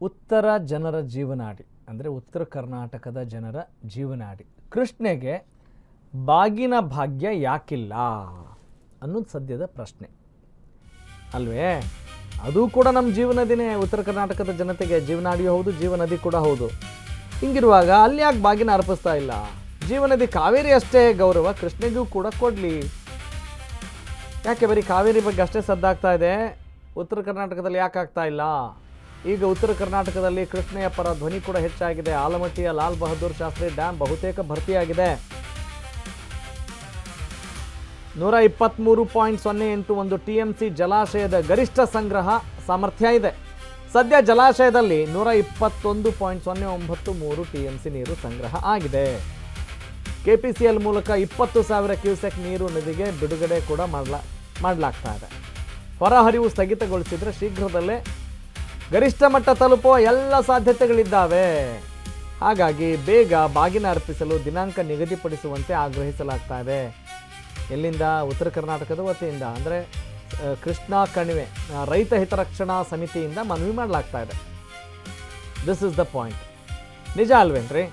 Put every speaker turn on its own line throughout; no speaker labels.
ಉತ್ತರ ಜನರ ಜೀವನಾಡಿ ಅಂದರೆ ಉತ್ತರ ಕರ್ನಾಟಕದ ಜನರ ಜೀವನಾಡಿ ಕೃಷ್ಣೆಗೆ ಬಾಗಿನ ಭಾಗ್ಯ ಯಾಕಿಲ್ಲ ಅನ್ನೋದು ಸದ್ಯದ ಪ್ರಶ್ನೆ ಅಲ್ವೇ. ಅದು ಕೂಡ ನಮ್ಮ ಜೀವನದಿನೇ, ಉತ್ತರ ಕರ್ನಾಟಕದ ಜನತೆಗೆ ಜೀವನಾಡಿಯೂ ಹೌದು, ಜೀವನದಿ ಕೂಡ ಹೌದು. ಹಿಂಗಿರುವಾಗ ಅಲ್ಲಿ ಯಾಕೆ ಬಾಗಿನ ಅರ್ಪಿಸ್ತಾ ಇಲ್ಲ? ಜೀವನದಿ ಕಾವೇರಿ ಅಷ್ಟೇ ಗೌರವ ಕೃಷ್ಣೆಗೂ ಕೂಡ ಕೊಡಲಿ. ಯಾಕೆ ಬರೀ ಕಾವೇರಿ ಬಗ್ಗೆ ಅಷ್ಟೇ ಸದ್ದಾಗ್ತಾ ಇದೆ, ಉತ್ತರ ಕರ್ನಾಟಕದಲ್ಲಿ ಯಾಕೆ ಆಗ್ತಾ ಇಲ್ಲ? ಈಗ ಉತ್ತರ ಕರ್ನಾಟಕದಲ್ಲಿ ಕೃಷ್ಣೆಯ ಪರ ಧ್ವನಿ ಕೂಡ ಹೆಚ್ಚಾಗಿದೆ. ಆಲಮಟ್ಟಿಯ ಲಾಲ್ ಬಹದ್ದೂರ್ ಶಾಸ್ತ್ರಿ ಡ್ಯಾಮ್ ಬಹುತೇಕ ಭರ್ತಿಯಾಗಿದೆ. 123.081 TMC ಜಲಾಶಯದ ಗರಿಷ್ಠ ಸಂಗ್ರಹ ಸಾಮರ್ಥ್ಯ ಇದೆ. ಸದ್ಯ ಜಲಾಶಯದಲ್ಲಿ 121.093 TMC ನೀರು ಸಂಗ್ರಹ ಆಗಿದೆ. KPCL ಮೂಲಕ 20,000 ಕ್ಯೂಸೆಕ್ ನೀರು ನದಿಗೆ ಬಿಡುಗಡೆ ಕೂಡ ಮಾಡಲಾಗ್ತಾ ಇದೆ. ಹೊರಹರಿವು ಸ್ಥಗಿತಗೊಳಿಸಿದರೆ ಶೀಘ್ರದಲ್ಲೇ ಗರಿಷ್ಠ ಮಟ್ಟ ತಲುಪುವ ಎಲ್ಲ ಸಾಧ್ಯತೆಗಳಿದ್ದಾವೆ. ಹಾಗಾಗಿ ಬೇಗ ಬಾಗಿನ ಅರ್ಪಿಸಲು ದಿನಾಂಕ ನಿಗದಿಪಡಿಸುವಂತೆ ಆಗ್ರಹಿಸಲಾಗ್ತಾ ಇದೆ. ಎಲ್ಲಿಂದ? ಉತ್ತರ ಕರ್ನಾಟಕದ ವತಿಯಿಂದ, ಅಂದರೆ ಕೃಷ್ಣಾ ಕಣಿವೆ ರೈತ ಹಿತರಕ್ಷಣಾ ಸಮಿತಿಯಿಂದ ಮನವಿ ಮಾಡಲಾಗ್ತಾ ಇದೆ. This is the point. ನಿಜ ಅಲ್ವೇನ್ರಿ?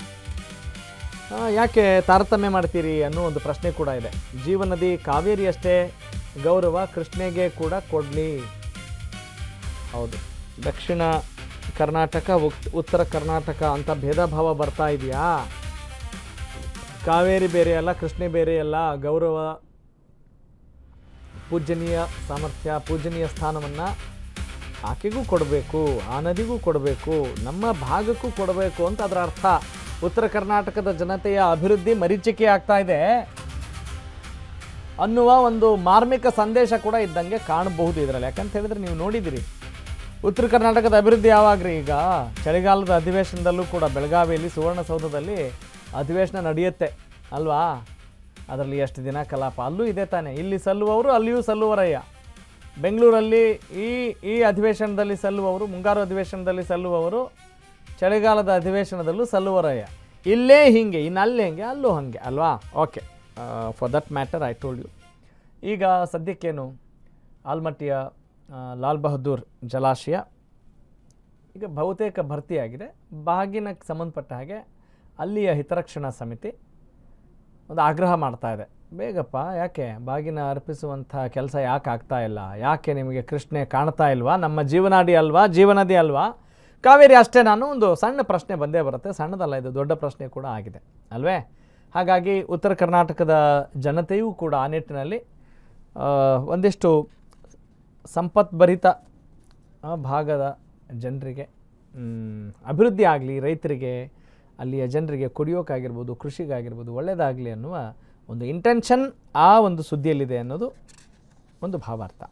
ಯಾಕೆ ತಾರತಮ್ಯ ಮಾಡ್ತೀರಿ ಅನ್ನೋ ಒಂದು ಪ್ರಶ್ನೆ ಕೂಡ ಇದೆ. ಜೀವನದಿ ಕಾವೇರಿ ಅಷ್ಟೇ ಗೌರವ ಕೃಷ್ಣೆಗೆ ಕೂಡ ಕೊಡಲಿ. ಹೌದು, ದಕ್ಷಿಣ ಕರ್ನಾಟಕ ಉತ್ತರ ಕರ್ನಾಟಕ ಅಂತ ಭೇದ ಭಾವ ಬರ್ತಾ ಇದೆಯಾ? ಕಾವೇರಿ ಬೇರೆ ಅಲ್ಲ, ಕೃಷ್ಣೆ ಬೇರೆ ಅಲ್ಲ. ಗೌರವ, ಪೂಜನೀಯ ಸಾಮರ್ಥ್ಯ, ಪೂಜನೀಯ ಸ್ಥಾನವನ್ನು ಆಕೆಗೂ ಕೊಡಬೇಕು, ಆ ನದಿಗೂ ಕೊಡಬೇಕು, ನಮ್ಮ ಭಾಗಕ್ಕೂ ಕೊಡಬೇಕು ಅಂತ ಅದರ ಅರ್ಥ. ಉತ್ತರ ಕರ್ನಾಟಕದ ಜನತೆಯ ಅಭಿವೃದ್ಧಿ ಮರೀಚಿಕೆ ಆಗ್ತಾ ಇದೆ ಅನ್ನುವ ಒಂದು ಮಾರ್ಮಿಕ ಸಂದೇಶ ಕೂಡ ಇದ್ದಂಗೆ ಕಾಣಬಹುದು ಇದರಲ್ಲಿ. ಯಾಕಂತ ಹೇಳಿದ್ರೆ ನೀವು ನೋಡಿದಿರಿ, ಉತ್ತರ ಕರ್ನಾಟಕದ ಅಭಿವೃದ್ಧಿ ಯಾವಾಗ್ರಿ? ಈಗ ಚಳಿಗಾಲದ ಅಧಿವೇಶನದಲ್ಲೂ ಕೂಡ ಬೆಳಗಾವಿಯಲ್ಲಿ ಸುವರ್ಣಸೌಧದಲ್ಲಿ ಅಧಿವೇಶನ ನಡೆಯುತ್ತೆ ಅಲ್ವಾ? ಅದರಲ್ಲಿ ಎಷ್ಟು ದಿನ ಕಲಾಪ, ಅಲ್ಲೂ ಇದೆ ತಾನೆ. ಇಲ್ಲಿ ಸಲ್ಲುವವರು ಅಲ್ಲಿಯೂ ಸಲ್ಲುವರಯ್ಯ. ಬೆಂಗಳೂರಲ್ಲಿ ಈ ಅಧಿವೇಶನದಲ್ಲಿ ಸಲ್ಲುವವರು, ಮುಂಗಾರು ಅಧಿವೇಶನದಲ್ಲಿ ಸಲ್ಲುವವರು ಚಳಿಗಾಲದ ಅಧಿವೇಶನದಲ್ಲೂ ಸಲ್ಲುವರಯ್ಯ. ಇಲ್ಲೇ ಹೀಗೆ, ಇನ್ನಲ್ಲಿ ಹೆಂಗೆ ಅಲ್ಲೂ ಹಾಗೆ ಅಲ್ವಾ? Okay, for that matter I told you. ಈಗ ಸದ್ಯಕ್ಕೇನು ಆಲ್ಮಟ್ಟಿಯ ಲಾಲ್ ಬಹದ್ದೂರ್ ಜಲಾಶಯ ಈಗ ಬಹುತೇಕ ಭರ್ತಿಯಾಗಿದೆ. ಬಾಗಿನಕ್ಕೆ ಸಂಬಂಧಪಟ್ಟ ಹಾಗೆ ಅಲ್ಲಿಯ ಹಿತರಕ್ಷಣಾ ಸಮಿತಿ ಒಂದು ಆಗ್ರಹ ಮಾಡ್ತಾ ಇದೆ, ಬೇಗಪ್ಪ ಯಾಕೆ ಬಾಗಿನ ಅರ್ಪಿಸುವಂಥ ಕೆಲಸ ಯಾಕೆ ಆಗ್ತಾ ಇಲ್ಲ? ಯಾಕೆ ನಿಮಗೆ ಕೃಷ್ಣೆ ಕಾಣ್ತಾ ಇಲ್ವಾ? ನಮ್ಮ ಜೀವನಾಡಿ ಅಲ್ವಾ, ಜೀವನದಿ ಅಲ್ವಾ, ಕಾವೇರಿ ಅಷ್ಟೇ? ನಾನು ಒಂದು ಸಣ್ಣ ಪ್ರಶ್ನೆ ಬಂದೇ ಬರುತ್ತೆ, ಸಣ್ಣದಲ್ಲ ಇದು, ದೊಡ್ಡ ಪ್ರಶ್ನೆ ಕೂಡ ಆಗಿದೆ ಅಲ್ವೇ? ಹಾಗಾಗಿ ಉತ್ತರ ಕರ್ನಾಟಕದ ಜನತೆಯೂ ಕೂಡ ಆ ನಿಟ್ಟಿನಲ್ಲಿ ಒಂದಿಷ್ಟು ಸಂಪತ್ಭರಿತ ಭಾಗದ ಜನರಿಗೆ ಅಭಿವೃದ್ಧಿ ಆಗಲಿ, ರೈತರಿಗೆ, ಅಲ್ಲಿಯ ಜನರಿಗೆ ಕುಡಿಯೋಕ್ಕಾಗಿರ್ಬೋದು, ಕೃಷಿಗಾಗಿರ್ಬೋದು ಒಳ್ಳೆಯದಾಗಲಿ ಅನ್ನುವ ಒಂದು ಇಂಟೆನ್ಷನ್ ಆ ಒಂದು ಸುದ್ದಿಯಲ್ಲಿದೆ ಅನ್ನೋದು ಒಂದು ಭಾವಾರ್ಥ.